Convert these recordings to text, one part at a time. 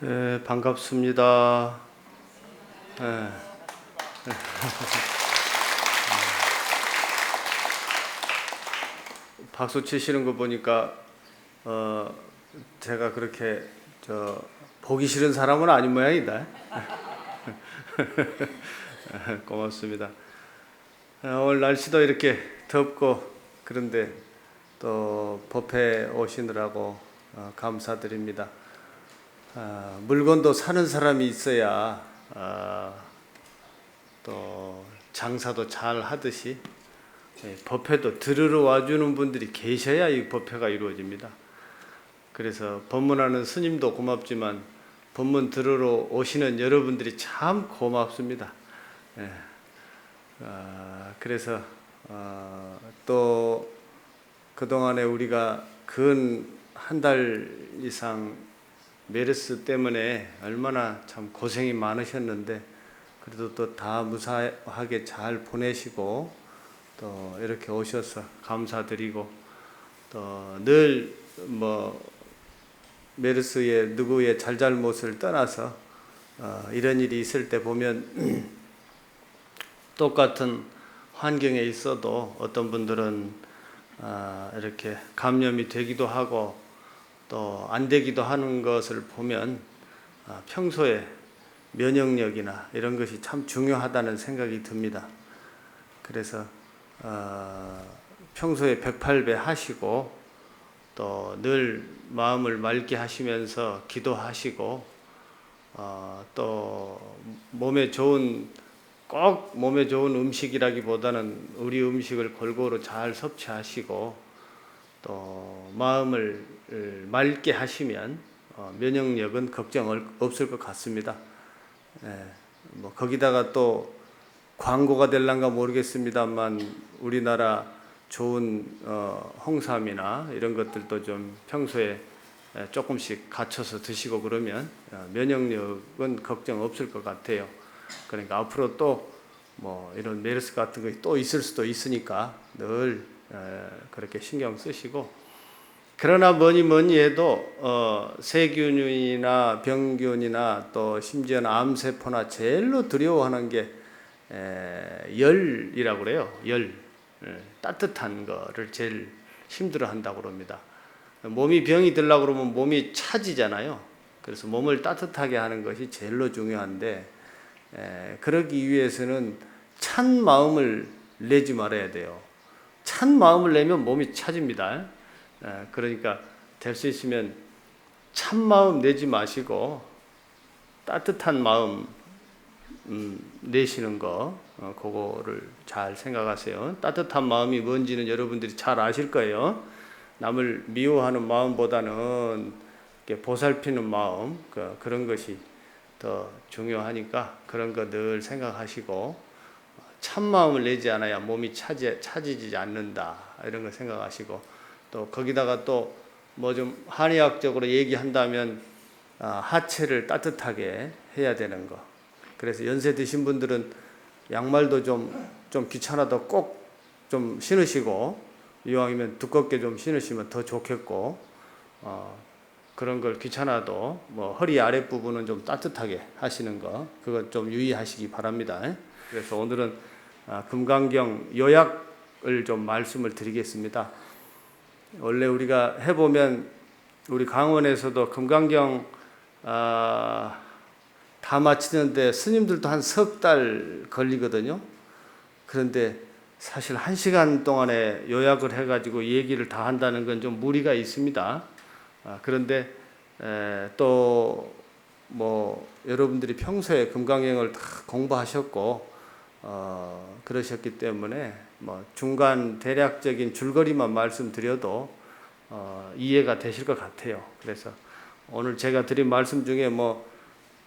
네, 반갑습니다. 네. 박수 치시는 거 보니까 제가 그렇게 보기 싫은 사람은 아닌 모양이다. 고맙습니다. 오늘 날씨도 이렇게 덥고 그런데 또 법회 오시느라고 감사드립니다. 물건도 사는 사람이 있어야 또 장사도 잘 하듯이 법회도 들으러 와주는 분들이 계셔야 이 법회가 이루어집니다. 그래서 법문하는 스님도 고맙지만 법문 들으러 오시는 여러분들이 참 고맙습니다. 그래서 또 그동안에 우리가 근 한 달 이상 메르스 때문에 얼마나 참 고생이 많으셨는데 그래도 또 다 무사하게 잘 보내시고 또 이렇게 오셔서 감사드리고 또 늘 메르스의 누구의 잘잘못을 떠나서 이런 일이 있을 때 보면 똑같은 환경에 있어도 어떤 분들은 이렇게 감염이 되기도 하고 또 안 되기도 하는 것을 보면 평소에 면역력이나 이런 것이 참 중요하다는 생각이 듭니다. 그래서 평소에 108배 하시고 또 늘 마음을 맑게 하시면서 기도하시고 또 꼭 몸에 좋은 음식이라기보다는 우리 음식을 골고루 잘 섭취하시고 또 마음을 맑게 하시면 면역력은 걱정 없을 것 같습니다. 거기다가 또 광고가 될란가 모르겠습니다만 우리나라 좋은 홍삼이나 이런 것들도 좀 평소에 조금씩 갖춰서 드시고 그러면 면역력은 걱정 없을 것 같아요. 그러니까 앞으로 또 이런 메르스 같은 것이 또 있을 수도 있으니까 늘 그렇게 신경 쓰시고, 그러나 뭐니 해도 세균이나 병균이나 또 심지어는 암세포나 제일로 두려워하는 게 열이라고 그래요. 열. 따뜻한 거를 제일 힘들어한다고 그럽니다. 몸이 병이 들려고 그러면 몸이 차지잖아요. 그래서 몸을 따뜻하게 하는 것이 제일로 중요한데 그러기 위해서는 찬 마음을 내지 말아야 돼요. 찬 마음을 내면 몸이 차집니다. 그러니까 될 수 있으면 찬 마음 내지 마시고 따뜻한 마음 내시는 거 그거를 잘 생각하세요. 따뜻한 마음이 뭔지는 여러분들이 잘 아실 거예요. 남을 미워하는 마음보다는 보살피는 마음 그런 것이 더 중요하니까 그런 거 늘 생각하시고 참 마음을 내지 않아야 몸이 차지지 않는다 이런 거 생각하시고 또 거기다가 또 좀 한의학적으로 얘기한다면 하체를 따뜻하게 해야 되는 거. 그래서 연세 드신 분들은 양말도 좀 귀찮아도 꼭 좀 신으시고 이왕이면 두껍게 좀 신으시면 더 좋겠고 그런 걸 귀찮아도 허리 아랫부분은 좀 따뜻하게 하시는 거 그거 좀 유의하시기 바랍니다. 그래서 오늘은 금강경 요약을 좀 말씀을 드리겠습니다. 원래 우리가 해보면 우리 강원에서도 금강경 다 마치는데 스님들도 한 석 달 걸리거든요. 그런데 사실 1시간 동안에 요약을 해가지고 얘기를 다 한다는 건 좀 무리가 있습니다. 그런데 또 여러분들이 평소에 금강경을 다 공부하셨고 그러셨기 때문에 중간 대략적인 줄거리만 말씀드려도 이해가 되실 것 같아요. 그래서 오늘 제가 드린 말씀 중에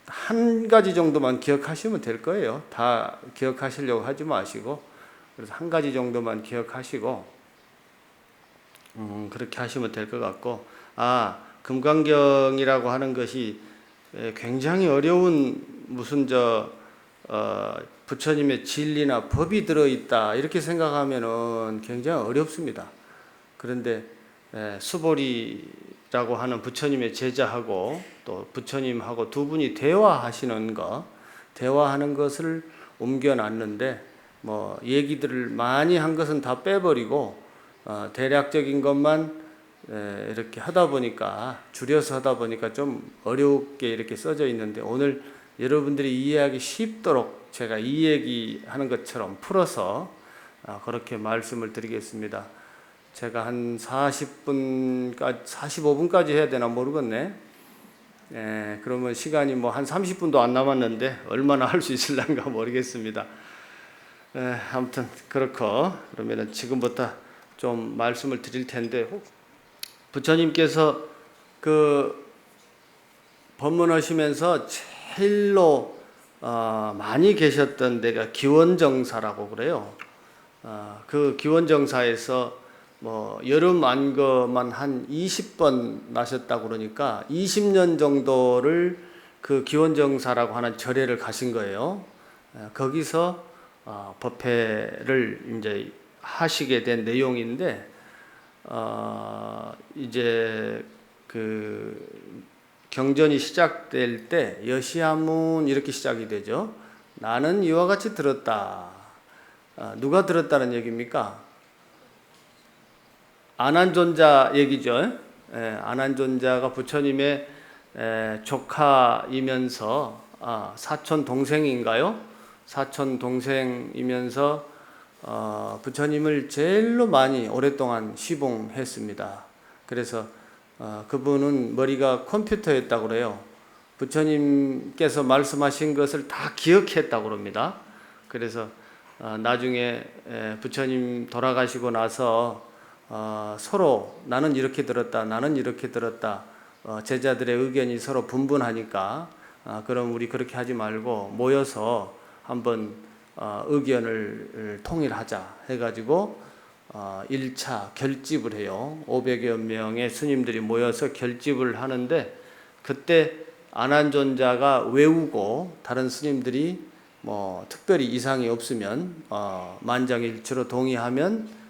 한 가지 정도만 기억하시면 될 거예요. 다 기억하시려고 하지 마시고 그래서 한 가지 정도만 기억하시고 그렇게 하시면 될 것 같고 금강경이라고 하는 것이 굉장히 어려운 무슨 부처님의 진리나 법이 들어있다 이렇게 생각하면은 굉장히 어렵습니다. 그런데 수보리 라고 하는 부처님의 제자하고 또 부처님하고 두 분이 대화하시는 거, 대화하는 것을 옮겨놨는데 뭐 얘기들을 많이 한 것은 다 빼버리고 대략적인 것만 이렇게 하다 보니까 줄여서 하다 보니까 좀 어렵게 이렇게 써져 있는데 오늘 여러분들이 이해하기 쉽도록 제가 이 얘기하는 것처럼 풀어서 그렇게 말씀을 드리겠습니다. 제가 한 40분까지, 45분까지 해야 되나 모르겠네. 그러면 시간이 뭐 한 30분도 안 남았는데 얼마나 할 수 있을란가 모르겠습니다. 아무튼 그렇고 그러면은 지금부터 좀 말씀을 드릴 텐데 부처님께서 그 법문하시면서 제일로 많이 계셨던 데가 기원정사라고 그래요. 그 기원정사에서 뭐 여름 안거만 한 20번 나셨다고 그러니까 20년 정도를 그 기원정사라고 하는 절에를 가신 거예요. 거기서 법회를 이제 하시게 된 내용인데 이제 그 경전이 시작될 때 여시아문 이렇게 시작이 되죠. 나는 이와 같이 들었다. 누가 들었다는 얘기입니까? 아난존자 얘기죠. 아난존자가 부처님의 조카이면서 사촌 동생인가요? 사촌 동생이면서 부처님을 제일로 많이 오랫동안 시봉했습니다. 그래서 그분은 머리가 컴퓨터였다고 그래요. 부처님께서 말씀하신 것을 다 기억했다고 그럽니다. 그래서 나중에 부처님 돌아가시고 나서 서로 나는 이렇게 들었다, 나는 이렇게 들었다, 제자들의 의견이 서로 분분하니까 그럼 우리 그렇게 하지 말고 모여서 한번 의견을 통일하자 해가지고 1차 결집을 해요. 500여 명의 스님들이 모여서 결집을 하는데 그때 아난존자가 외우고 다른 스님들이 뭐 특별히 이상이 없으면 만장일치로 동의하면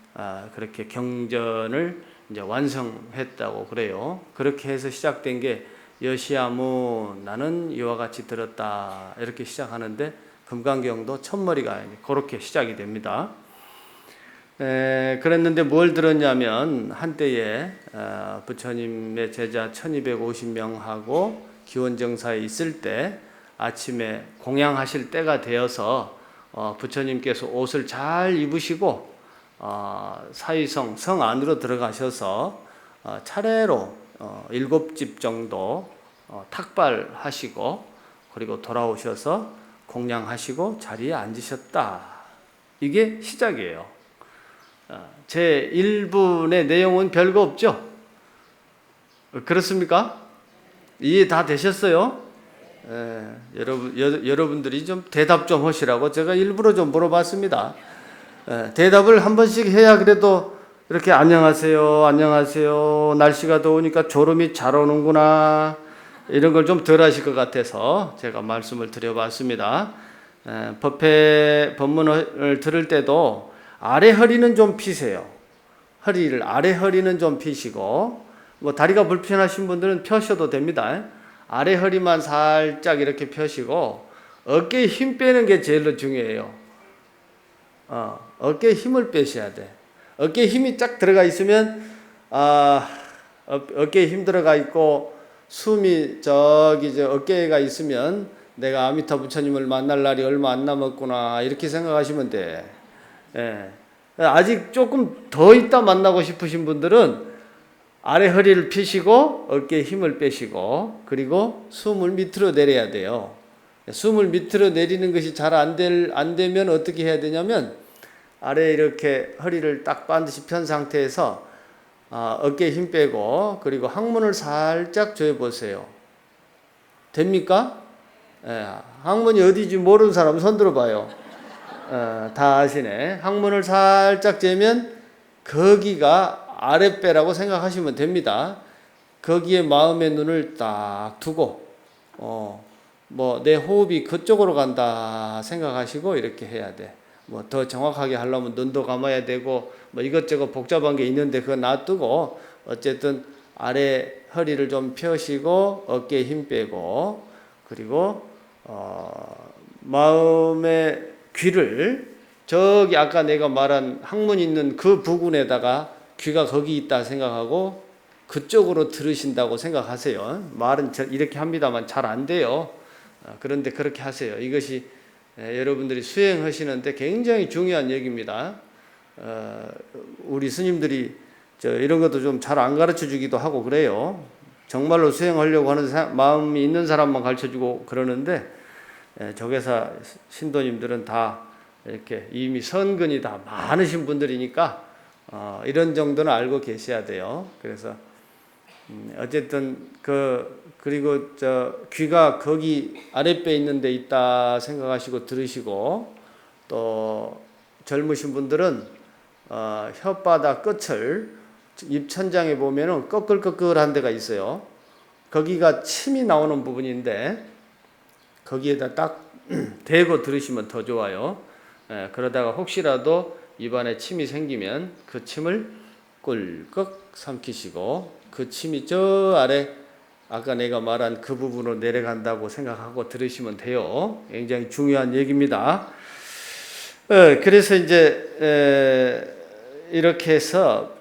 그렇게 경전을 이제 완성했다고 그래요. 그렇게 해서 시작된 게 여시아무 나는 이와 같이 들었다 이렇게 시작하는데 금강경도 첫머리가 그렇게 시작이 됩니다. 그랬는데 뭘 들었냐면 한때에 부처님의 제자 1250명하고 기원정사에 있을 때 아침에 공양하실 때가 되어서 부처님께서 옷을 잘 입으시고 사위성 성 안으로 들어가셔서 차례로 7집 정도 탁발하시고 그리고 돌아오셔서 공양하시고 자리에 앉으셨다. 이게 시작이에요. 제 1분의 내용은 별거 없죠? 그렇습니까? 이해 다 되셨어요? 여러분들이 좀 대답 좀 하시라고 제가 일부러 좀 물어봤습니다. 대답을 한 번씩 해야 그래도 이렇게 안녕하세요, 안녕하세요. 날씨가 더우니까 졸음이 잘 오는구나. 이런 걸 좀 덜 하실 것 같아서 제가 말씀을 드려봤습니다. 법문을 들을 때도 아래 허리는 좀 피세요. 아래 허리는 좀 피시고 뭐 다리가 불편하신 분들은 펴셔도 됩니다. 아래 허리만 살짝 이렇게 펴시고 어깨에 힘 빼는 게 제일 중요해요. 어깨에 힘을 빼셔야 돼. 어깨에 힘이 쫙 들어가 있으면 어깨에 힘 들어가 있고 숨이 저기 어깨가 있으면 내가 아미타 부처님을 만날 날이 얼마 안 남았구나 이렇게 생각하시면 돼. 아직 조금 더 있다 만나고 싶으신 분들은 아래 허리를 펴시고 어깨에 힘을 빼시고 그리고 숨을 밑으로 내려야 돼요. 숨을 밑으로 내리는 것이 잘 안 되면 어떻게 해야 되냐면 아래 이렇게 허리를 딱 반드시 편 상태에서 어깨에 힘 빼고 그리고 항문을 살짝 조여보세요. 됩니까? 항문이 어디인지 모르는 사람 손 들어봐요. 다 아시네. 항문을 살짝 재면 거기가 아랫배라고 생각하시면 됩니다. 거기에 마음의 눈을 딱 두고 뭐 내 호흡이 그쪽으로 간다 생각하시고 이렇게 해야 돼. 뭐 더 정확하게 하려면 눈도 감아야 되고 뭐 이것저것 복잡한 게 있는데 그거 놔두고 어쨌든 아래 허리를 좀 펴시고 어깨에 힘 빼고, 그리고 마음의 귀를 저기 아까 내가 말한 항문 있는 그 부분에다가 귀가 거기 있다 생각하고 그쪽으로 들으신다고 생각하세요. 말은 이렇게 합니다만 잘 안 돼요. 그런데 그렇게 하세요. 이것이 여러분들이 수행하시는데 굉장히 중요한 얘기입니다. 우리 스님들이 이런 것도 좀 잘 안 가르쳐 주기도 하고 그래요. 정말로 수행하려고 하는 마음이 있는 사람만 가르쳐 주고 그러는데, 적외사 신도님들은 다 이렇게 이미 선근이 다 많으신 분들이니까 이런 정도는 알고 계셔야 돼요. 그래서 어쨌든 그리고 귀가 거기 아랫배에 있는 데 있다 생각하시고 들으시고, 또 젊으신 분들은 혓바닥 끝을 입천장에 보면은 꺼끌꺼끌한 데가 있어요. 거기가 침이 나오는 부분인데 거기에다 딱 대고 들으시면 더 좋아요. 그러다가 혹시라도 입안에 침이 생기면 그 침을 꿀꺽 삼키시고, 그 침이 저 아래 아까 내가 말한 그 부분으로 내려간다고 생각하고 들으시면 돼요. 굉장히 중요한 얘기입니다. 그래서 이제 이렇게 해서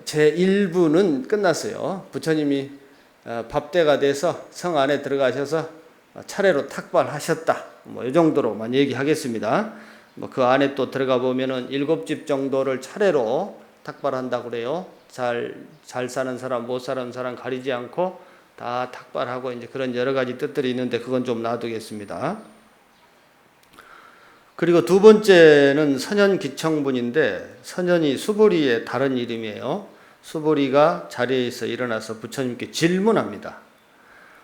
제 1부는 끝났어요. 부처님이 밥때가 돼서 성 안에 들어가셔서 차례로 탁발하셨다. 뭐 이 정도로만 얘기하겠습니다. 뭐 그 안에 또 들어가 보면은 7집 정도를 차례로 탁발한다고 그래요. 잘 사는 사람, 못 사는 사람 가리지 않고 다 탁발하고 이제 그런 여러 가지 뜻들이 있는데 그건 좀 놔두겠습니다. 그리고 두 번째는 선현기청분인데, 선현이 수보리의 다른 이름이에요. 수보리가 자리에서 일어나서 부처님께 질문합니다.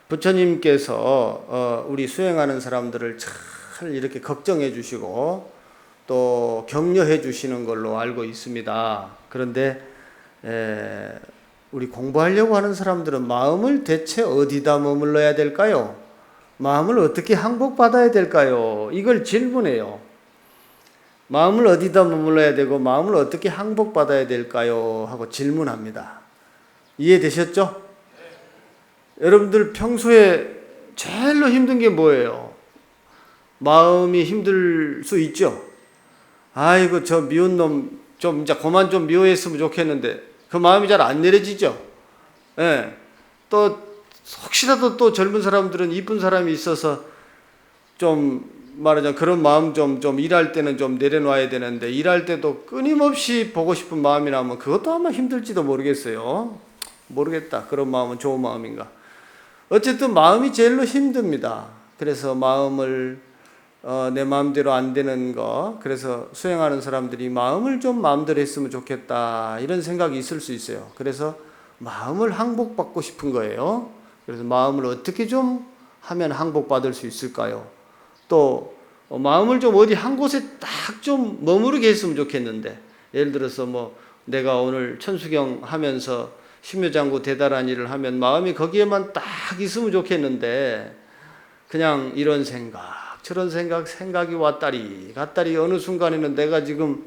부처님께서 우리 수행하는 사람들을 잘 이렇게 걱정해 주시고 또 격려해 주시는 걸로 알고 있습니다. 그런데 우리 공부하려고 하는 사람들은 마음을 대체 어디다 머물러야 될까요? 마음을 어떻게 항복받아야 될까요? 이걸 질문해요. 마음을 어디다 머물러야 되고 마음을 어떻게 항복받아야 될까요? 하고 질문합니다. 이해되셨죠? 여러분들 평소에 제일로 힘든 게 뭐예요? 마음이 힘들 수 있죠? 아이고 저 미운 놈 좀 이제 그만 좀 미워했으면 좋겠는데 그 마음이 잘 안 내려지죠? 예. 또 혹시라도 또 젊은 사람들은 이쁜 사람이 있어서 좀 말하자면 그런 마음 좀 일할 때는 좀 내려놔야 되는데, 일할 때도 끊임없이 보고 싶은 마음이 나면 그것도 아마 힘들지도 모르겠어요. 모르겠다. 그런 마음은 좋은 마음인가. 어쨌든 마음이 제일로 힘듭니다. 그래서 마음을 내 마음대로 안 되는 거, 그래서 수행하는 사람들이 마음을 좀 마음대로 했으면 좋겠다 이런 생각이 있을 수 있어요. 그래서 마음을 항복받고 싶은 거예요. 그래서 마음을 어떻게 좀 하면 항복받을 수 있을까요? 또 마음을 좀 어디 한 곳에 딱 좀 머무르게 했으면 좋겠는데, 예를 들어서 뭐 내가 오늘 천수경 하면서 심묘장구 대단한 일을 하면 마음이 거기에만 딱 있으면 좋겠는데 그냥 이런 생각 저런 생각이 왔다리 갔다리 어느 순간에는 내가 지금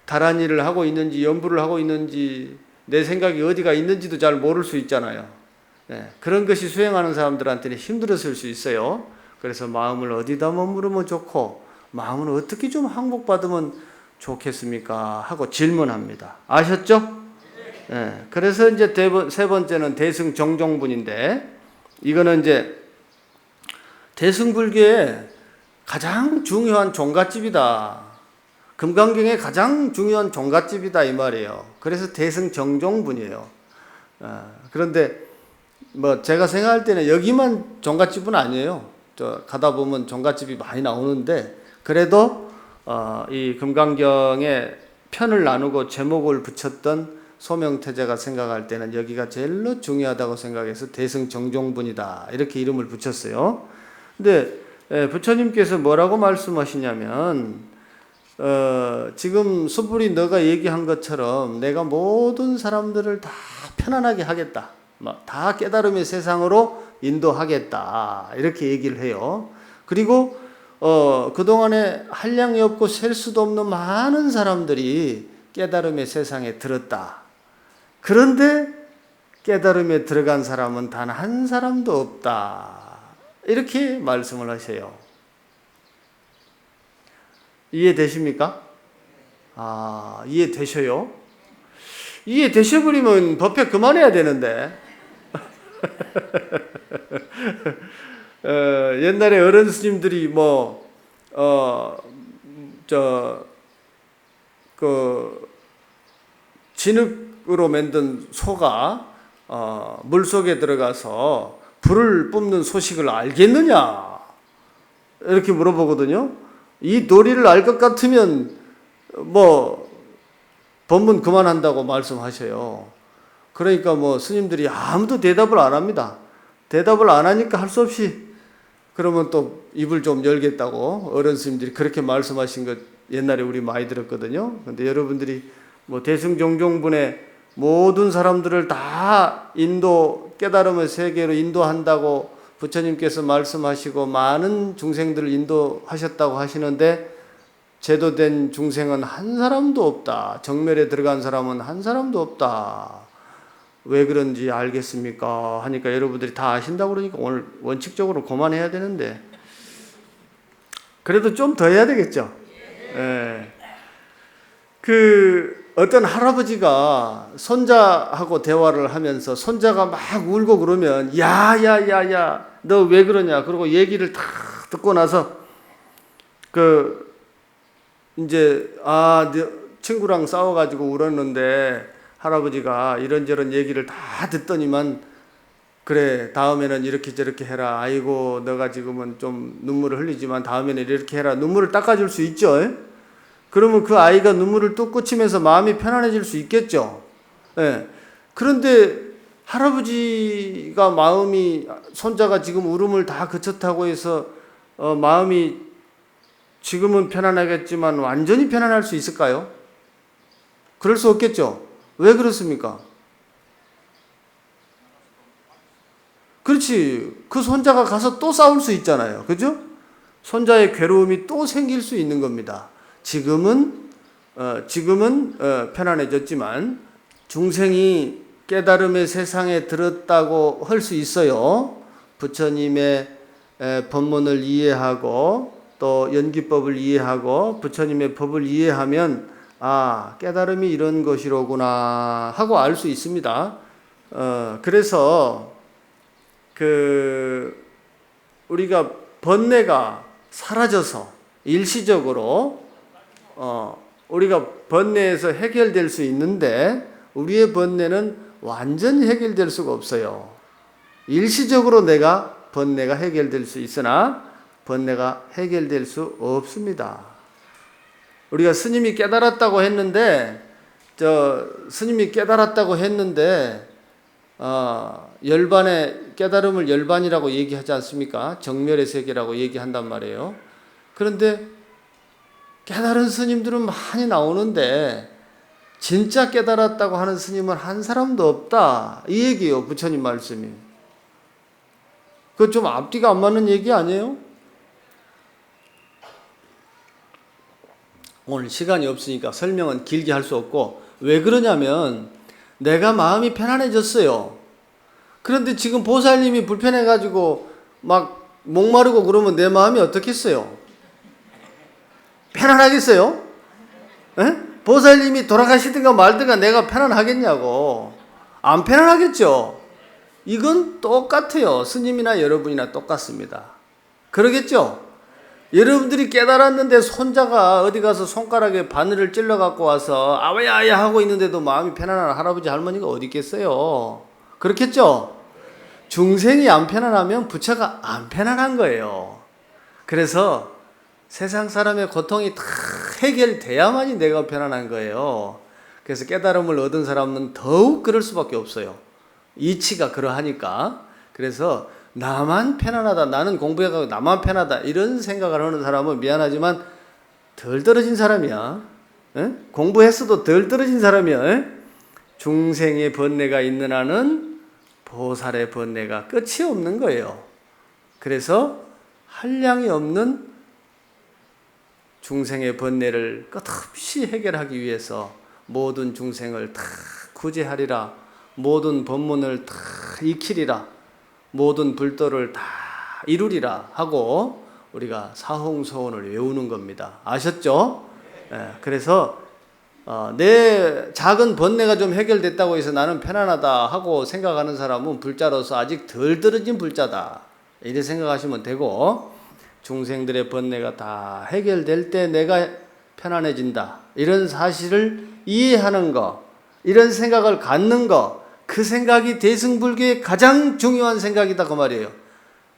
다른 일을 하고 있는지 연부를 하고 있는지 내 생각이 어디가 있는지도 잘 모를 수 있잖아요. 그런 것이 수행하는 사람들한테는 힘들었을 수 있어요. 그래서 마음을 어디다 머무르면 좋고 마음을 어떻게 좀 항복받으면 좋겠습니까? 하고 질문합니다. 아셨죠? 그래서 이제 세 번째는 대승정종분인데, 이거는 이제 대승불교의 가장 중요한 종갓집이다. 금강경의 가장 중요한 종갓집이다 이 말이에요. 그래서 대승정종분이에요. 그런데 뭐 제가 생각할 때는 여기만 종갓집은 아니에요. 가다 보면 종갓집이 많이 나오는데, 그래도 이 금강경에 편을 나누고 제목을 붙였던 소명태제가 생각할 때는 여기가 제일로 중요하다고 생각해서 대승정종분이다 이렇게 이름을 붙였어요. 근데 부처님께서 뭐라고 말씀하시냐면 지금 수불이 너가 얘기한 것처럼 내가 모든 사람들을 다 편안하게 하겠다, 다 깨달음의 세상으로 인도하겠다 이렇게 얘기를 해요. 그리고 그동안에 한량이 없고 셀 수도 없는 많은 사람들이 깨달음의 세상에 들었다. 그런데 깨달음에 들어간 사람은 단 한 사람도 없다. 이렇게 말씀을 하세요. 이해되십니까? 이해되셔요? 이해되셔버리면 법회 그만해야 되는데. 옛날에 어른 스님들이 진흙으로 만든 소가 물속에 들어가서 불을 뿜는 소식을 알겠느냐? 이렇게 물어보거든요. 이 도리를 알 것 같으면 법문 그만한다고 말씀하셔요. 그러니까 스님들이 아무도 대답을 안 합니다. 대답을 안 하니까 할 수 없이 그러면 또 입을 좀 열겠다고 어른 스님들이 그렇게 말씀하신 것 옛날에 우리 많이 들었거든요. 근데 여러분들이 대승종종분의 모든 사람들을 다 깨달음의 세계로 인도한다고 부처님께서 말씀하시고 많은 중생들을 인도하셨다고 하시는데 제도된 중생은 한 사람도 없다. 정멸에 들어간 사람은 한 사람도 없다. 왜 그런지 알겠습니까? 하니까 여러분들이 다 아신다고 그러니까 오늘 원칙적으로 그만해야 되는데 그래도 좀 더 해야 되겠죠? 예. 어떤 할아버지가 손자하고 대화를 하면서 손자가 막 울고 그러면 야야야야 너 왜 그러냐 그러고 얘기를 다 듣고 나서 이제 친구랑 싸워가지고 울었는데 할아버지가 이런저런 얘기를 다 듣더니만 그래 다음에는 이렇게 저렇게 해라. 아이고 너가 지금은 좀 눈물을 흘리지만 다음에는 이렇게 해라. 눈물을 닦아줄 수 있죠. 그러면 그 아이가 눈물을 뚝 그치면서 마음이 편안해질 수 있겠죠. 예. 그런데 할아버지가 손자가 지금 울음을 다 그쳤다고 해서 마음이 지금은 편안하겠지만 완전히 편안할 수 있을까요? 그럴 수 없겠죠. 왜 그렇습니까? 그렇지. 그 손자가 가서 또 싸울 수 있잖아요. 그죠? 손자의 괴로움이 또 생길 수 있는 겁니다. 지금은 편안해졌지만 중생이 깨달음의 세상에 들었다고 할 수 있어요. 부처님의 법문을 이해하고 또 연기법을 이해하고 부처님의 법을 이해하면 깨달음이 이런 것이로구나 하고 알 수 있습니다. 그래서 우리가 번뇌가 사라져서 일시적으로 우리가 번뇌에서 해결될 수 있는데 우리의 번뇌는 완전히 해결될 수가 없어요. 일시적으로 번뇌가 해결될 수 있으나 번뇌가 해결될 수 없습니다. 우리가 스님이 깨달았다고 했는데 깨달음을 열반이라고 얘기하지 않습니까? 정멸의 세계라고 얘기한단 말이에요. 그런데 깨달은 스님들은 많이 나오는데 진짜 깨달았다고 하는 스님은 한 사람도 없다. 이 얘기예요. 부처님 말씀이. 그거 좀 앞뒤가 안 맞는 얘기 아니에요? 오늘 시간이 없으니까 설명은 길게 할 수 없고 왜 그러냐면 내가 마음이 편안해졌어요. 그런데 지금 보살님이 불편해가지고 막 목마르고 그러면 내 마음이 어떻겠어요? 편안하겠어요? 에? 보살님이 돌아가시든가 말든가 내가 편안하겠냐고. 안 편안하겠죠? 이건 똑같아요. 스님이나 여러분이나 똑같습니다. 그러겠죠? 여러분들이 깨달았는데 손자가 어디 가서 손가락에 바늘을 찔러 갖고 와서 아와야야 하고 있는데도 마음이 편안한 할아버지 할머니가 어디 있겠어요? 그렇겠죠? 중생이 안 편안하면 부처가 안 편안한 거예요. 그래서 세상 사람의 고통이 다 해결돼야만이 내가 편안한 거예요. 그래서 깨달음을 얻은 사람은 더욱 그럴 수밖에 없어요. 이치가 그러하니까. 그래서 나만 편안하다, 나는 공부해가고 나만 편하다 이런 생각을 하는 사람은 미안하지만 덜 떨어진 사람이야. 에? 공부했어도 덜 떨어진 사람이야. 에? 중생의 번뇌가 있는 한은 보살의 번뇌가 끝이 없는 거예요. 그래서 한량이 없는 중생의 번뇌를 끝없이 해결하기 위해서 모든 중생을 다 구제하리라 모든 법문을 다 익히리라, 모든 불도를 다 이루리라 하고 우리가 사홍소원을 외우는 겁니다. 아셨죠? 그래서 내 작은 번뇌가 좀 해결됐다고 해서 나는 편안하다 하고 생각하는 사람은 불자로서 아직 덜 들어진 불자다, 이렇게 생각하시면 되고, 중생들의 번뇌가 다 해결될 때 내가 편안해진다, 이런 사실을 이해하는 거, 이런 생각을 갖는 거, 그 생각이 대승불교의 가장 중요한 생각이다 그 말이에요.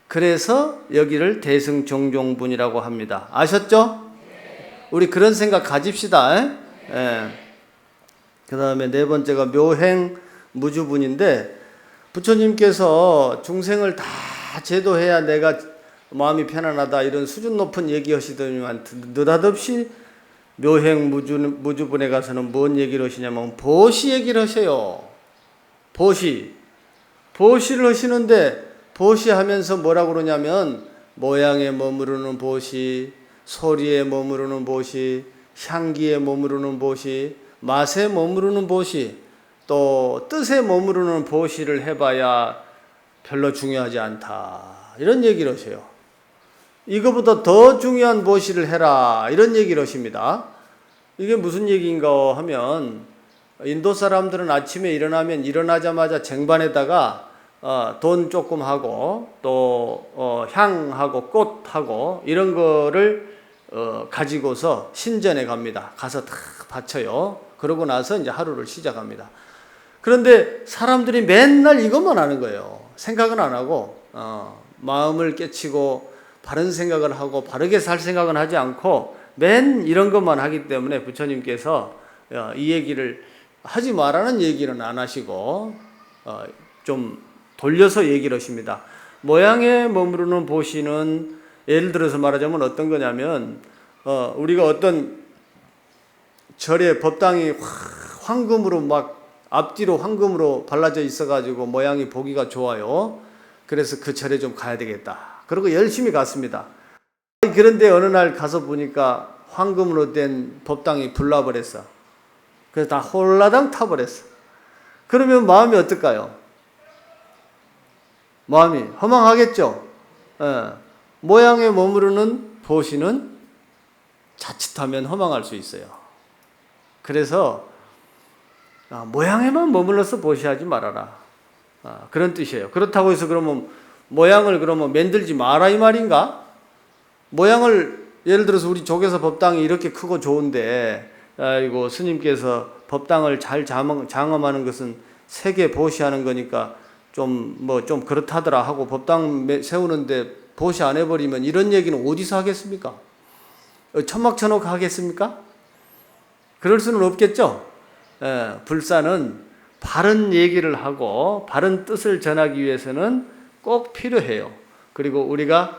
그래서 여기를 대승종종분이라고 합니다. 아셨죠? 우리 그런 생각 가집시다. 그 다음에 네 번째가 묘행무주분인데, 부처님께서 중생을 다 제도해야 내가 마음이 편안하다, 이런 수준 높은 얘기하시더니만 느닷없이 묘행무주분에 가서는 뭔 얘기를 하시냐면 보시 얘기를 하셔요. 보시를 하시는데, 보시하면서 뭐라고 그러냐면 모양에 머무르는 보시, 소리에 머무르는 보시, 향기에 머무르는 보시, 맛에 머무르는 보시, 또 뜻에 머무르는 보시를 해봐야 별로 중요하지 않다, 이런 얘기를 하셔요. 이거보다 더 중요한 보시를 해라, 이런 얘기를 하십니다. 이게 무슨 얘기인가 하면, 인도 사람들은 아침에 일어나면 일어나자마자 쟁반에다가 돈 조금 하고 또 향하고 꽃하고 이런 거를 가지고서 신전에 갑니다. 가서 다 바쳐요. 그러고 나서 이제 하루를 시작합니다. 그런데 사람들이 맨날 이것만 하는 거예요. 생각은 안 하고 마음을 깨치고 바른 생각을 하고 바르게 살 생각은 하지 않고 맨 이런 것만 하기 때문에 부처님께서 이 얘기를 하지 말라는 얘기는 안 하시고 좀 돌려서 얘기를 하십니다. 모양에 머무르는 보시는 예를 들어서 말하자면 어떤 거냐면 우리가 어떤 절에 법당이 황금으로 막 앞뒤로 황금으로 발라져 있어가지고 모양이 보기가 좋아요. 그래서 그 절에 좀 가야 되겠다. 그리고 열심히 갔습니다. 그런데 어느 날 가서 보니까 황금으로 된 법당이 불나버렸어. 그래서 다 홀라당 타버렸어. 그러면 마음이 어떨까요? 마음이 허망하겠죠? 모양에 머무르는 보시는 자칫하면 허망할 수 있어요. 그래서 모양에만 머물러서 보시하지 말아라, 그런 뜻이에요. 그렇다고 해서 그러면 모양을 그러면 만들지 마라 이 말인가? 모양을 예를 들어서 우리 조계사 법당이 이렇게 크고 좋은데 아이고 스님께서 법당을 잘 장엄하는 것은 세계 보시하는 거니까 좀 그렇다더라 하고 법당 세우는데 보시 안 해버리면 이런 얘기는 어디서 하겠습니까? 천막천옥 하겠습니까? 그럴 수는 없겠죠. 불사는 바른 얘기를 하고 바른 뜻을 전하기 위해서는 꼭 필요해요. 그리고 우리가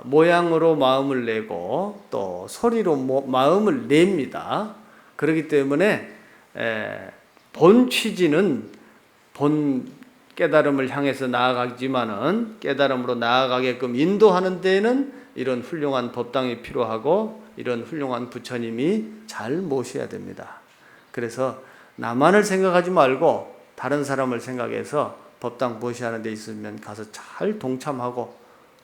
모양으로 마음을 내고 또 소리로 마음을 냅니다. 그렇기 때문에 본 취지는 본 깨달음을 향해서 나아가지만은 깨달음으로 나아가게끔 인도하는 데에는 이런 훌륭한 법당이 필요하고 이런 훌륭한 부처님이 잘 모셔야 됩니다. 그래서 나만을 생각하지 말고 다른 사람을 생각해서 법당 모시하는 데 있으면 가서 잘 동참하고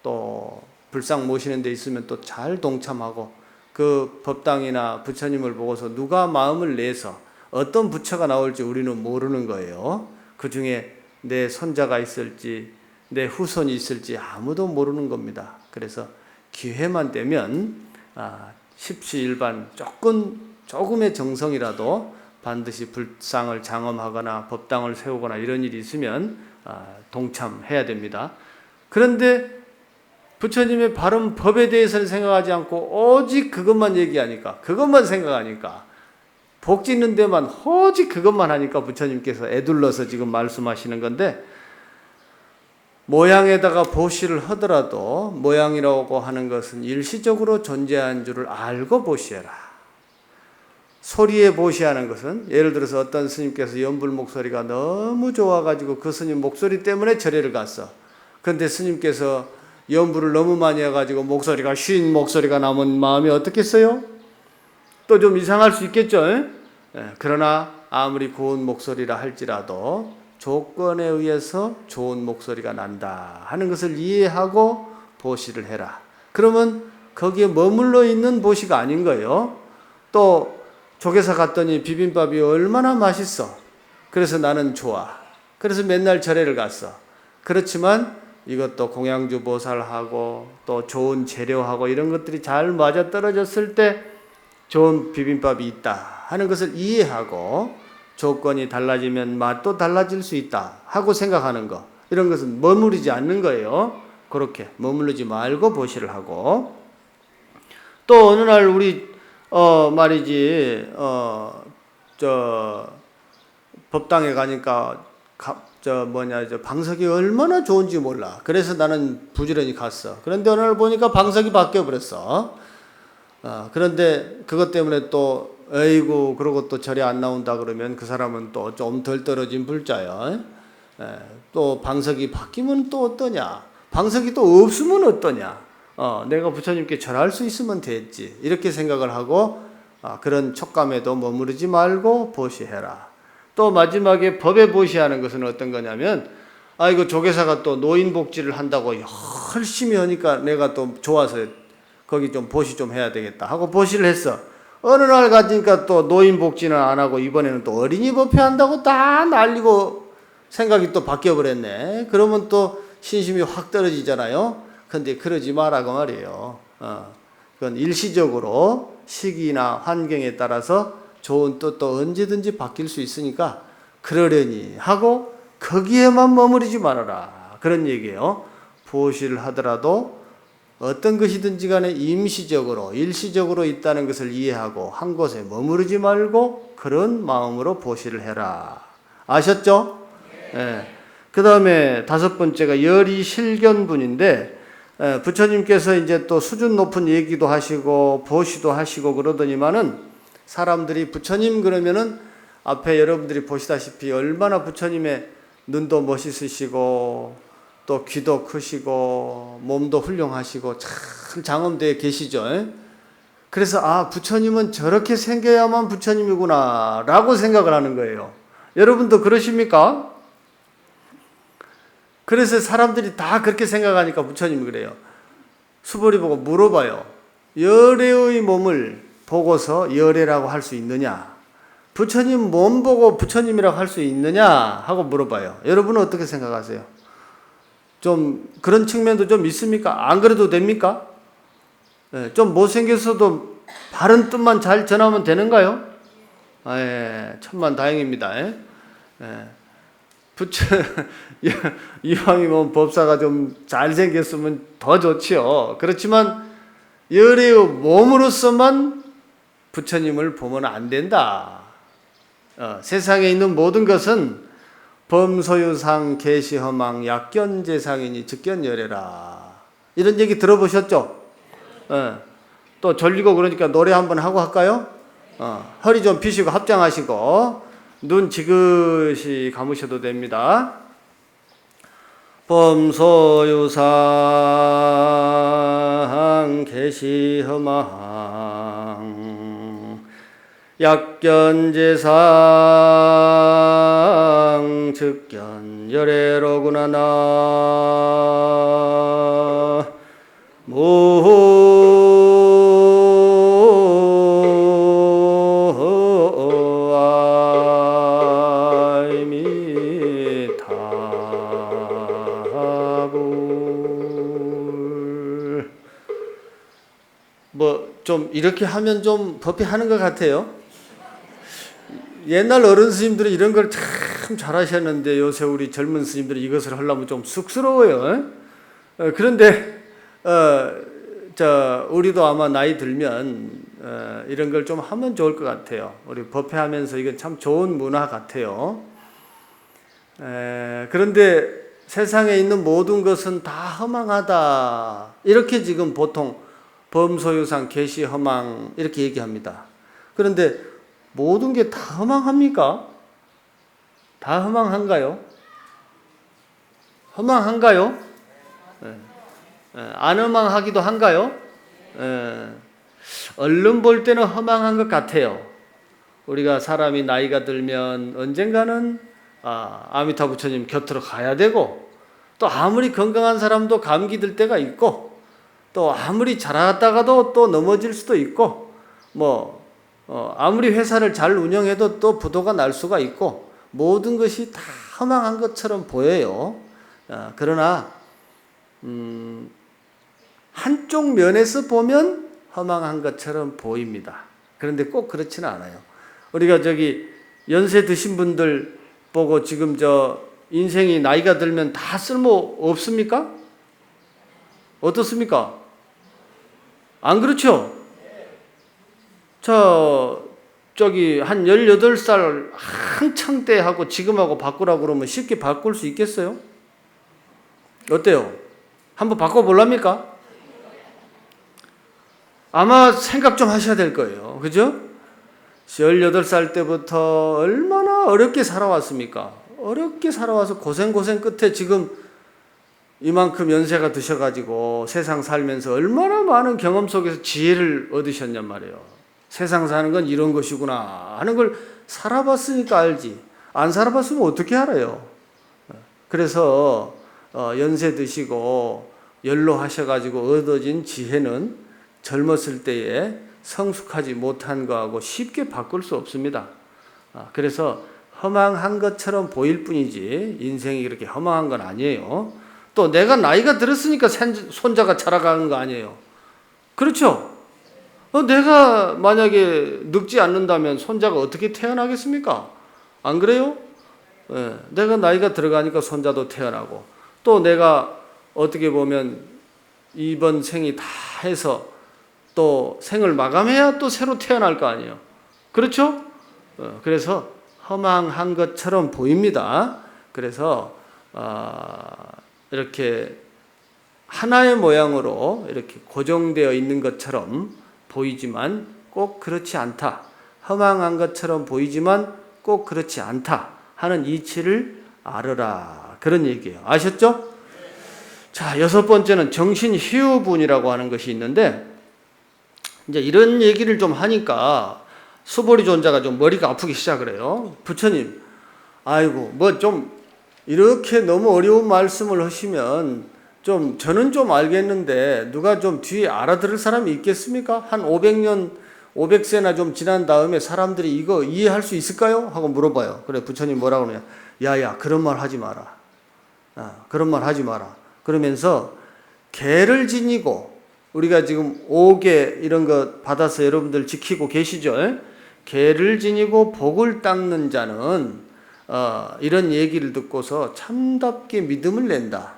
또 불상 모시는 데 있으면 또 잘 동참하고 그 법당이나 부처님을 보고서 누가 마음을 내서 어떤 부처가 나올지 우리는 모르는 거예요. 그 중에 내 손자가 있을지 내 후손이 있을지 아무도 모르는 겁니다. 그래서 기회만 되면 십시일반 조금의 정성이라도 반드시 불상을 장엄하거나 법당을 세우거나 이런 일이 있으면 동참해야 됩니다. 그런데 부처님의 바른 법에 대해서는 생각하지 않고 오직 그것만 얘기하니까, 그것만 생각하니까, 복 짓는 데만 오직 그것만 하니까 부처님께서 애둘러서 지금 말씀하시는 건데, 모양에다가 보시를 하더라도 모양이라고 하는 것은 일시적으로 존재한 줄을 알고 보시해라. 소리에 보시하는 것은 예를 들어서 어떤 스님께서 연불 목소리가 너무 좋아가지고 그 스님 목소리 때문에 절에를 갔어. 그런데 스님께서 연불을 너무 많이 해가지고 목소리가 쉰 목소리가 나면 마음이 어떻겠어요? 또 좀 이상할 수 있겠죠. 그러나 아무리 고운 목소리라 할지라도 조건에 의해서 좋은 목소리가 난다 하는 것을 이해하고 보시를 해라. 그러면 거기에 머물러 있는 보시가 아닌 거예요. 또 조계사 갔더니 비빔밥이 얼마나 맛있어. 그래서 나는 좋아. 그래서 맨날 절에를 갔어. 그렇지만 이것도 공양주 보살하고 또 좋은 재료하고 이런 것들이 잘 맞아떨어졌을 때 좋은 비빔밥이 있다 하는 것을 이해하고 조건이 달라지면 맛도 달라질 수 있다 하고 생각하는 거, 이런 것은 머무르지 않는 거예요. 그렇게 머무르지 말고 보시를 하고, 또 어느 날 우리 말이지 법당에 가니까 방석이 얼마나 좋은지 몰라. 그래서 나는 부지런히 갔어. 그런데 어느 날 보니까 방석이 바뀌어 버렸어. 그런데 그것 때문에 또 에이구 그러고 또 절에 안 나온다 그러면 그 사람은 또 좀 덜 떨어진 불자요. 또 방석이 바뀌면 또 어떠냐, 방석이 또 없으면 어떠냐, 내가 부처님께 절할 수 있으면 됐지, 이렇게 생각을 하고 그런 촉감에도 머무르지 말고 보시해라. 또 마지막에 법에 보시하는 것은 어떤 거냐면, 이거 조계사가 또 노인복지를 한다고 열심히 하니까 내가 또 좋아서 거기 좀 보시 좀 해야 되겠다 하고 보시를 했어. 어느 날 가니까 또 노인복지는 안 하고 이번에는 또 어린이 법회 한다고 다 날리고 생각이 또 바뀌어 버렸네. 그러면 또 신심이 확 떨어지잖아요. 근데 그러지 말라고 말이에요. 그건 일시적으로 시기나 환경에 따라서 좋은 뜻도 언제든지 바뀔 수 있으니까 그러려니 하고 거기에만 머무르지 말아라, 그런 얘기예요. 보시를 하더라도 어떤 것이든지 간에 임시적으로 일시적으로 있다는 것을 이해하고 한 곳에 머무르지 말고 그런 마음으로 보시를 해라. 아셨죠? 네. 그 다음에 다섯 번째가 열이 실견분인데, 부처님께서 이제 또 수준 높은 얘기도 하시고 보시도 하시고 그러더니만은 사람들이 부처님 그러면은 앞에 여러분들이 보시다시피 얼마나 부처님의 눈도 멋있으시고 또 귀도 크시고 몸도 훌륭하시고 참 장엄대에 계시죠. 그래서 부처님은 저렇게 생겨야만 부처님이구나 라고 생각을 하는 거예요. 여러분도 그러십니까? 그래서 사람들이 다 그렇게 생각하니까 부처님이 그래요. 수보리 보고 물어봐요. 열애의 몸을 보고서 열애라고 할 수 있느냐? 부처님 몸 보고 부처님이라고 할 수 있느냐? 하고 물어봐요. 여러분은 어떻게 생각하세요? 좀 그런 측면도 좀 있습니까? 안 그래도 됩니까? 좀 못생겼어도 바른 뜻만 잘 전하면 되는가요? 천만 다행입니다. 이왕이면 법사가 좀 잘생겼으면 더 좋지요. 그렇지만 열애의 몸으로서만 부처님을 보면 안 된다. 세상에 있는 모든 것은 범소유상 계시허망 약견재상이니 즉견열애라, 이런 얘기 들어보셨죠? 또 졸리고 그러니까 노래 한번 하고 할까요? 허리 좀 펴시고 합장하시고 눈 지그시 감으셔도 됩니다. 범소유상 계시허망 약견재상 즉견열애로구나 좀 이렇게 하면 좀 법회하는 것 같아요. 옛날 어른 스님들이 이런 걸 참 잘하셨는데 요새 우리 젊은 스님들이 이것을 하려면 좀 쑥스러워요. 그런데 우리도 아마 나이 들면 이런 걸 좀 하면 좋을 것 같아요. 우리 법회하면서 이건 참 좋은 문화 같아요. 그런데 세상에 있는 모든 것은 다 허망하다, 이렇게 지금 보통 범소유상 계시허망 이렇게 얘기합니다. 그런데 모든 게 다 허망합니까? 다 허망한가요? 허망한가요? 안 허망하기도 한가요? 얼른 볼 때는 허망한 것 같아요. 우리가 사람이 나이가 들면 언젠가는 아미타 부처님 곁으로 가야 되고, 또 아무리 건강한 사람도 감기 들 때가 있고, 또 아무리 잘하다가도 또 넘어질 수도 있고, 아무리 회사를 잘 운영해도 또 부도가 날 수가 있고, 모든 것이 다 허망한 것처럼 보여요. 그러나 한쪽 면에서 보면 허망한 것처럼 보입니다. 그런데 꼭 그렇지는 않아요. 우리가 연세 드신 분들 보고 지금 인생이 나이가 들면 다 쓸모 없습니까? 어떻습니까? 안 그렇죠? 한 18살 한창 때 하고 지금하고 바꾸라고 그러면 쉽게 바꿀 수 있겠어요? 어때요? 한번 바꿔볼랍니까? 아마 생각 좀 하셔야 될 거예요. 그죠? 18살 때부터 얼마나 어렵게 살아왔습니까? 어렵게 살아와서 고생 끝에 지금 이만큼 연세가 드셔가지고 세상 살면서 얼마나 많은 경험 속에서 지혜를 얻으셨냔 말이에요. 세상 사는 건 이런 것이구나 하는 걸 살아봤으니까 알지. 안 살아봤으면 어떻게 알아요? 그래서 연세 드시고 연로하셔가지고 얻어진 지혜는 젊었을 때에 성숙하지 못한 거하고 쉽게 바꿀 수 없습니다. 그래서 허망한 것처럼 보일 뿐이지 인생이 그렇게 허망한 건 아니에요. 또 내가 나이가 들었으니까 손자가 자라가는 거 아니에요. 그렇죠? 내가 만약에 늙지 않는다면 손자가 어떻게 태어나겠습니까? 안 그래요? 내가 나이가 들어가니까 손자도 태어나고, 또 내가 어떻게 보면 이번 생이 다 해서 또 생을 마감해야 또 새로 태어날 거 아니에요. 그렇죠? 그래서 허망한 것처럼 보입니다. 그래서 이렇게 하나의 모양으로 이렇게 고정되어 있는 것처럼 보이지만 꼭 그렇지 않다. 허망한 것처럼 보이지만 꼭 그렇지 않다 하는 이치를 알으라. 그런 얘기예요. 아셨죠? 자, 6번째는 정신희우분이라고 하는 것이 있는데, 이제 이런 얘기를 좀 하니까 수보리 존자가 좀 머리가 아프기 시작을 해요. 부처님, 아이고, 좀 이렇게 너무 어려운 말씀을 하시면 저는 좀 알겠는데 누가 좀 뒤에 알아들을 사람이 있겠습니까? 한 500세나 좀 지난 다음에 사람들이 이거 이해할 수 있을까요? 하고 물어봐요. 그래, 부처님 뭐라고 그러냐? 야야, 그런 말 하지 마라. 그런 말 하지 마라. 그러면서 개를 지니고, 우리가 지금 5개 이런 거 받아서 여러분들 지키고 계시죠? 개를 지니고 복을 닦는 자는 이런 얘기를 듣고서 참답게 믿음을 낸다.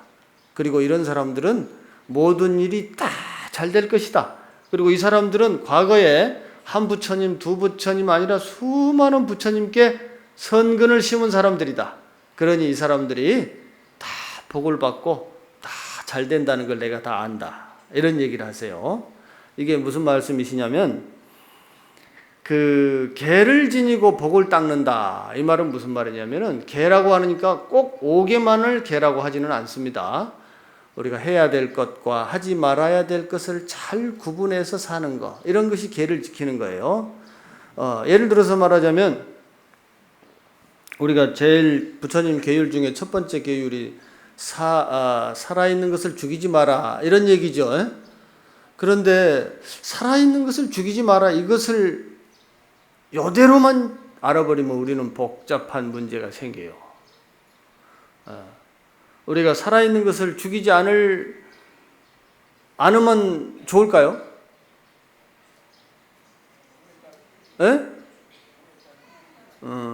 그리고 이런 사람들은 모든 일이 다 잘 될 것이다. 그리고 이 사람들은 과거에 한 부처님, 두 부처님 아니라 수많은 부처님께 선근을 심은 사람들이다. 그러니 이 사람들이 다 복을 받고 다 잘 된다는 걸 내가 다 안다. 이런 얘기를 하세요. 이게 무슨 말씀이시냐면, 개를 지니고 복을 닦는다. 이 말은 무슨 말이냐면은, 개라고 하니까 꼭 5개만을 개라고 하지는 않습니다. 우리가 해야 될 것과 하지 말아야 될 것을 잘 구분해서 사는 것, 이런 것이 개를 지키는 거예요. 예를 들어서 말하자면, 우리가 제일 부처님 계율 중에 첫 번째 계율이 살아있는 것을 죽이지 마라, 이런 얘기죠. 그런데 살아있는 것을 죽이지 마라, 이것을 이대로만 알아버리면 우리는 복잡한 문제가 생겨요. 우리가 살아있는 것을 죽이지 않으면 좋을까요?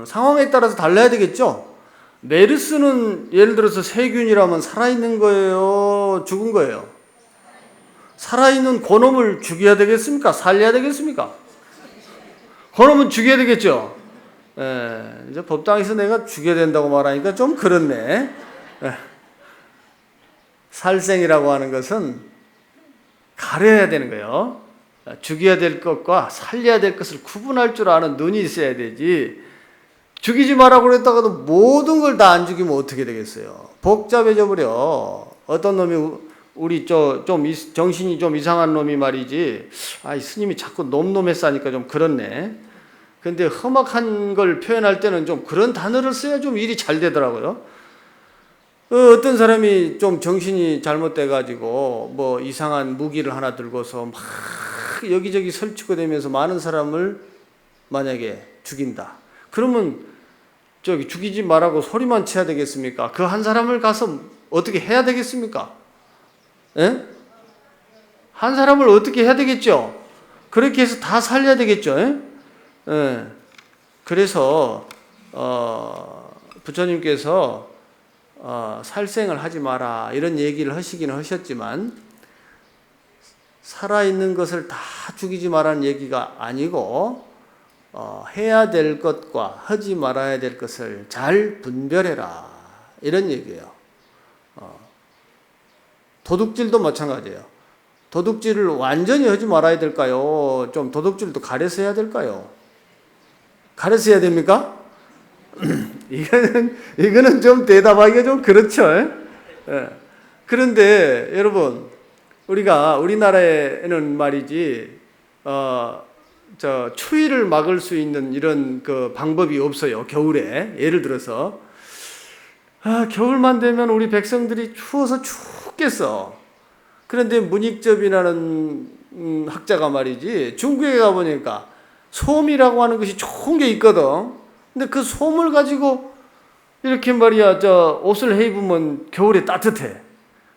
상황에 따라서 달라야 되겠죠? 메르스는 예를 들어서 세균이라면 살아있는 거예요? 죽은 거예요? 살아있는 그놈을 죽여야 되겠습니까? 살려야 되겠습니까? 그놈은 죽여야 되겠죠? 이제 법당에서 내가 죽여야 된다고 말하니까 좀 그렇네. 살생이라고 하는 것은 가려야 되는 거예요. 죽여야 될 것과 살려야 될 것을 구분할 줄 아는 눈이 있어야 되지, 죽이지 마라고 그랬다가도 모든 걸 다 안 죽이면 어떻게 되겠어요? 복잡해져 버려. 어떤 놈이 우리 정신이 좀 이상한 놈이 말이지, 스님이 자꾸 놈놈했으니까 좀 그렇네. 근데 험악한 걸 표현할 때는 좀 그런 단어를 써야 좀 일이 잘 되더라고요. 어떤 사람이 좀 정신이 잘못돼가지고 뭐 이상한 무기를 하나 들고서 막 여기저기 설치고 다니면서 많은 사람을 만약에 죽인다. 그러면 저기 죽이지 말라고 소리만 쳐야 되겠습니까? 그 한 사람을 가서 어떻게 해야 되겠습니까? 예? 한 사람을 어떻게 해야 되겠죠? 그렇게 해서 다 살려야 되겠죠? 예? 예. 그래서 부처님께서 살생을 하지 마라 이런 얘기를 하시기는 하셨지만 살아있는 것을 다 죽이지 말라는 얘기가 아니고 해야 될 것과 하지 말아야 될 것을 잘 분별해라 이런 얘기예요. 도둑질도 마찬가지예요. 도둑질을 완전히 하지 말아야 될까요? 좀 도둑질도 가려서 해야 될까요? 가려서 해야 됩니까? 이거는 좀 대답하기가 좀 그렇죠. 예. 그런데 여러분, 우리나라에는 말이지, 추위를 막을 수 있는 이런 그 방법이 없어요. 겨울에. 예를 들어서, 겨울만 되면 우리 백성들이 추워서 죽겠어. 그런데 문익접이라는 학자가 말이지, 중국에 가보니까 솜이라고 하는 것이 좋은 게 있거든. 근데 그 솜을 가지고 이렇게 말이야, 옷을 해 입으면 겨울에 따뜻해.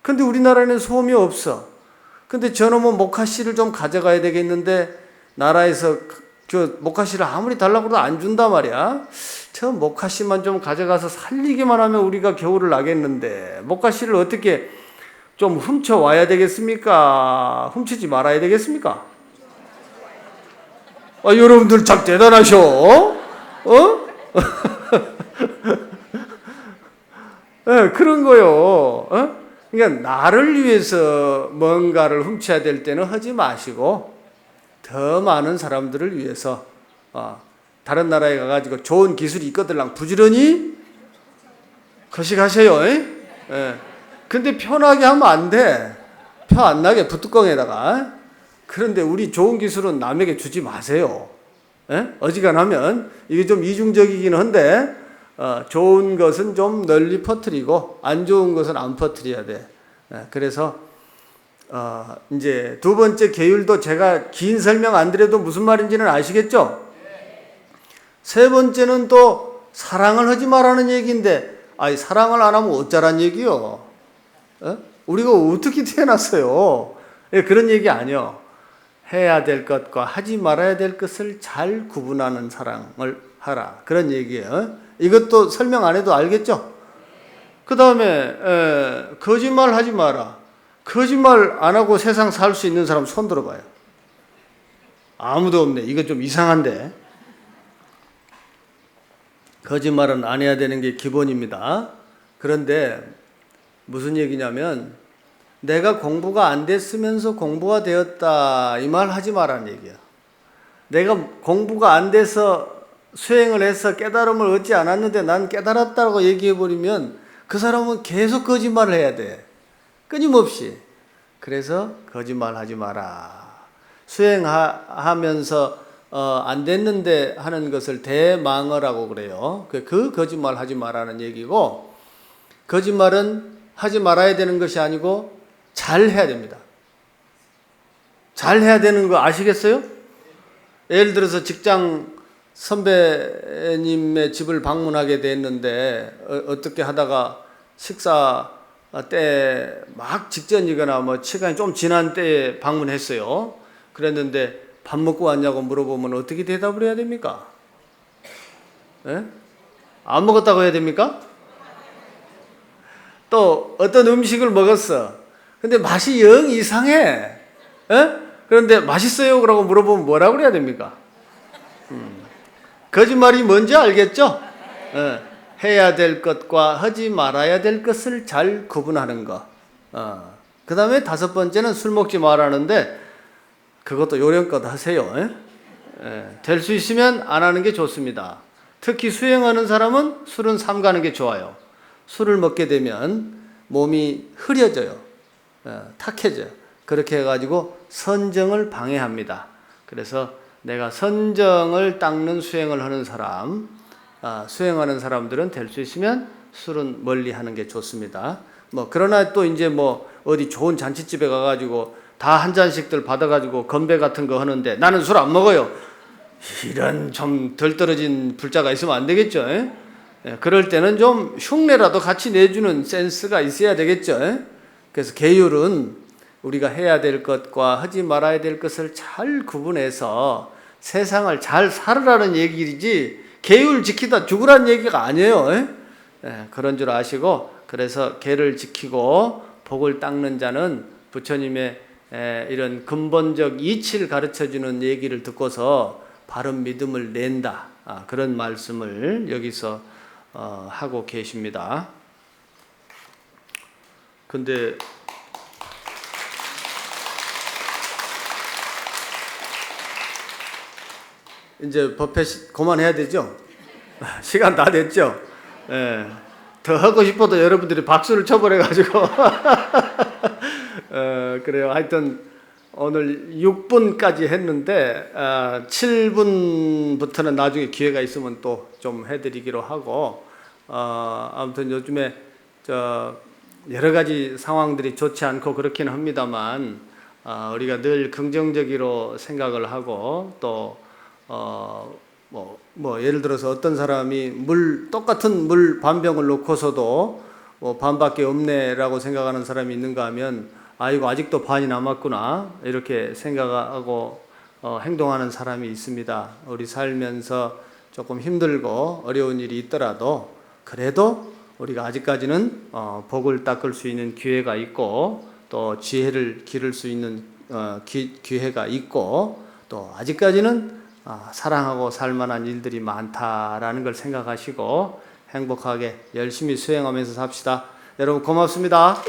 근데 우리나라에는 솜이 없어. 근데 저놈은 모카씨를 좀 가져가야 되겠는데, 나라에서 모카씨를 아무리 달라고 해도 안 준단 말이야. 저 모카씨만 좀 가져가서 살리기만 하면 우리가 겨울을 나겠는데, 모카씨를 어떻게 좀 훔쳐와야 되겠습니까? 훔치지 말아야 되겠습니까? 여러분들 참 대단하셔. 네, 그런 거요. 그러니까 나를 위해서 뭔가를 훔쳐야 될 때는 하지 마시고 더 많은 사람들을 위해서 다른 나라에 가가지고 좋은 기술이 있거들랑 부지런히 거식하셔요. 예. 근데 편하게 하면 안 돼. 표 안 나게 부뚜껑에다가. 그런데 우리 좋은 기술은 남에게 주지 마세요. 예? 어지간하면 이게 좀 이중적이긴 한데 좋은 것은 좀 널리 퍼뜨리고 안 좋은 것은 안 퍼뜨려야 돼. 그래서 이제 두 번째 계율도 제가 긴 설명 안 드려도 무슨 말인지는 아시겠죠? 세 번째는 또 사랑을 하지 말라는 얘기인데 사랑을 안 하면 어쩌란 얘기요? 우리가 어떻게 태어났어요? 그런 얘기 아니요. 해야 될 것과 하지 말아야 될 것을 잘 구분하는 사랑을 하라. 그런 얘기예요. 이것도 설명 안 해도 알겠죠? 그 다음에 거짓말 하지 마라. 거짓말 안 하고 세상 살 수 있는 사람 손 들어봐요. 아무도 없네. 이거 좀 이상한데. 거짓말은 안 해야 되는 게 기본입니다. 그런데 무슨 얘기냐면 내가 공부가 안 됐으면서 공부가 되었다 이 말 하지 말라는 얘기야. 내가 공부가 안 돼서 수행을 해서 깨달음을 얻지 않았는데 난 깨달았다고 얘기해버리면 그 사람은 계속 거짓말을 해야 돼. 끊임없이. 그래서 거짓말 하지 마라. 수행하면서 안 됐는데 하는 것을 대망어라고 그래요. 그 거짓말 하지 마라는 얘기고, 거짓말은 하지 말아야 되는 것이 아니고 잘 해야 됩니다. 잘 해야 되는 거 아시겠어요? 예를 들어서 직장 선배님의 집을 방문하게 됐는데 어떻게 하다가 식사 때 막 직전이거나 뭐 시간이 좀 지난 때에 방문했어요. 그랬는데 밥 먹고 왔냐고 물어보면 어떻게 대답을 해야 됩니까? 예? 안 먹었다고 해야 됩니까? 또 어떤 음식을 먹었어. 근데 맛이 영 이상해. 예? 그런데 맛있어요? 그러고 물어보면 뭐라고 그래야 됩니까? 거짓말이 뭔지 알겠죠? 예. 해야 될 것과 하지 말아야 될 것을 잘 구분하는 거. 그 다음에 다섯 번째는 술 먹지 말라는데 그것도 요령껏 하세요. 될 수 있으면 안 하는 게 좋습니다. 특히 수행하는 사람은 술은 삼가는 게 좋아요. 술을 먹게 되면 몸이 흐려져요. 탁해져요. 그렇게 해가지고 선정을 방해합니다. 그래서 내가 선정을 닦는 수행을 하는 사람, 수행하는 사람들은 될 수 있으면 술은 멀리 하는 게 좋습니다. 그러나 또 이제 어디 좋은 잔치집에 가가지고 다 한 잔씩들 받아가지고 건배 같은 거 하는데 나는 술 안 먹어요. 이런 좀 덜 떨어진 불자가 있으면 안 되겠죠. 그럴 때는 좀 흉내라도 같이 내주는 센스가 있어야 되겠죠. 그래서 계율은 우리가 해야 될 것과 하지 말아야 될 것을 잘 구분해서 세상을 잘 살으라는 얘기지 계율 지키다 죽으라는 얘기가 아니에요. 그런 줄 아시고, 그래서 계를 지키고 복을 닦는 자는 부처님의 이런 근본적 이치를 가르쳐주는 얘기를 듣고서 바른 믿음을 낸다. 그런 말씀을 여기서 하고 계십니다. 근데 이제 법회 그만해야 되죠? 시간 다 됐죠? 더 하고 싶어도 여러분들이 박수를 쳐버려가지고 그래요. 하여튼 오늘 6분까지 했는데 7분부터는 나중에 기회가 있으면 또 좀 해드리기로 하고, 아무튼 요즘에 여러 가지 상황들이 좋지 않고 그렇긴 합니다만 우리가 늘 긍정적으로 생각을 하고 또 예를 들어서 어떤 사람이 똑같은 물 반병을 놓고서도 반밖에 없네라고 생각하는 사람이 있는가 하면 이거 아직도 반이 남았구나 이렇게 생각하고 행동하는 사람이 있습니다. 우리 살면서 조금 힘들고 어려운 일이 있더라도 그래도 우리가 아직까지는 복을 닦을 수 있는 기회가 있고 또 지혜를 기를 수 있는 기회가 있고 또 아직까지는 사랑하고 살만한 일들이 많다라는 걸 생각하시고 행복하게 열심히 수행하면서 삽시다. 여러분 고맙습니다.